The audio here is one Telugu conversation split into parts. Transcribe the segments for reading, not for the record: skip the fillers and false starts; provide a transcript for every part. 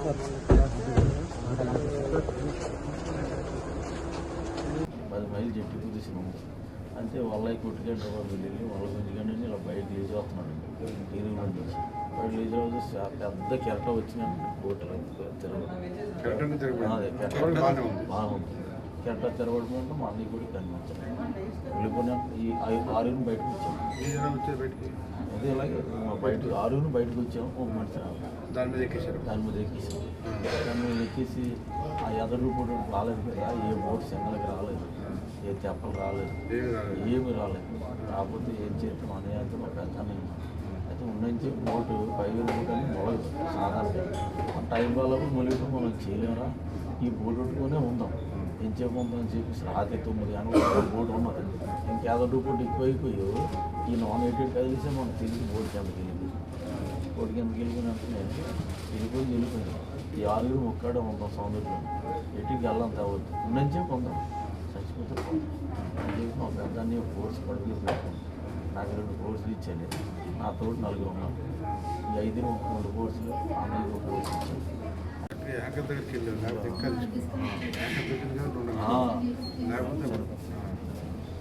10 మైళ్ళు చెట్టు కుదిసిన అంటే వాళ్ళ కొట్టుకెళ్ళి వాళ్ళు వెళ్ళి వాళ్ళ గుంజుకండి ఇలా బయట లీజ్ అవుతున్నాడు ఇరుగు మంది బయట లీజ్ అవుతూ పెద్ద కెరట వచ్చినాయండి కోట్లు బాగుంది కెరట తిరగబడుకుంటే మా అన్నయ్య కూడా కనిపించాను వెళ్ళిపోయినా ఈ 6 బయటకు వచ్చాము అదే ఇలాగే బయట 6 బయటకు వచ్చాము ఒక మనిషి దాని మీద ఎక్కేసాం దాని మీద ఎక్కేసి ఆ ఎదరు కూడా రాలేదు కదా ఏ బోట్ సెంగలకి రాలేదు ఏ తెప్పలు రాలేదు ఏమి రాలేదు కాకపోతే ఏం చేస్తాం అనేది మా పెద్ద అయితే ఉన్నంచి బోటు 5,000 బోట్ అని మొదలు సాధారణ టైం వాళ్ళకు మొలిగితే మనం చేయలేమరా ఈ బోట్ పెట్టుకునే ఉందాం ఏం చెప్పందని చెప్పేసి రాత్రి 9 గంటల బోట్ ఉన్నది ఇంకేదో బోట్ ఎక్కువైపోయి ఈ నాన్ ఎయిటెడ్ కదిలిస్తే మనం తిరిగి బోట్ కిందకి వెళ్ళింది బోట్ కిందకి వెళ్ళిపోయినట్టునే వెళ్ళిపోయింది ఈ 6 ఒక్కడే ఉంటాం సౌందర్యం ఎటుకి వెళ్ళంత అవ్వద్దు ఉన్నంచే పొందాం చచ్చిపోతే అని చెప్పి మా పెద్దాన్ని ఫోర్స్ కడుపులో పెట్టుకున్నాం నాకు 2 కోర్సులు ఇచ్చాను నా తోటి 4 ఉన్నారు ఈ 5 2 కోర్సులు అన్నయ్య 1 కోర్సు ఇచ్చాను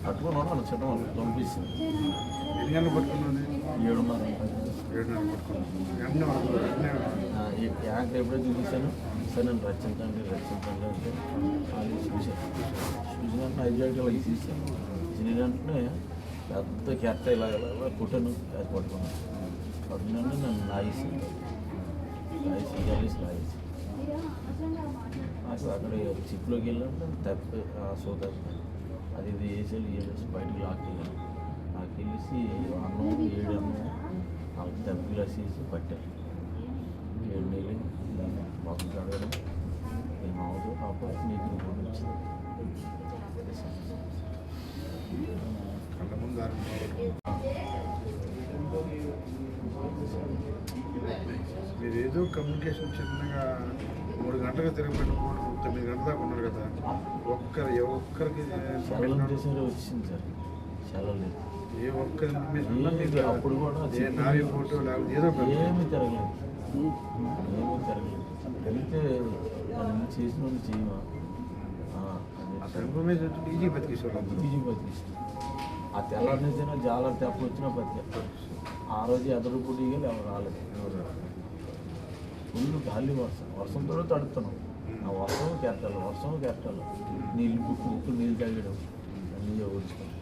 పట్టుకుని ఉన్నాను చిన్న పంపిస్తుంది 7:30 యాంకర్ ఎప్పుడో చూపించాను సరే నన్ను రచించండి అంటే అది చూశాను ఐజాక్ ఇలా తీసాను చిన్నదంటే పెద్ద కెట్ట ఇలా కుట్టను అది పట్టుకున్నాను నన్ను లాగేసి కలిసి లాగేసి నాకు అక్కడ చిప్లోకి వెళ్ళినప్పుడు తప్పి సోదరు అది ఇది వేసేసి బయటకు లాక్కెళ్ళాను లాక్కెళ్ళేసి అన్నం 7 అన్నం 4 తప్పి గ్లాస్ వేసి పట్టాను 7 నీళ్ళు మొత్తం కడగడం ఏమవుతూ అప్పుడు నీకు వచ్చింది మీరు ఏదో కమ్యూనికేషన్ చిన్నగా 3 గంటలుగా తిరగబెట్టిన 9 గంటల దాకా ఉన్నారు కదా ఒక్కరికి వచ్చింది సార్ చాలా లేదు ఏ ఒక్కరి అప్పుడు కూడా నావి ఫోటో లేకపోతే ఏదో ఏమీ తిరగలేదు వెళ్తే చేసిన చేయమా ఈజీ బతికేసేవాళ్ళు ఆ తెల్లారిన జాలర్ తెప్ప వచ్చినా బతికే ఆ రోజు ఎదురు పుట్టిగా ఎవరు రాలేదు ఫుల్ గాలి వర్షంతో తడుతున్నాం ఆ వర్షం కెట్టాలి నీళ్ళు బుక్కు నీళ్ళు తాగడం అన్నీ ఊడ్చుకుంటాం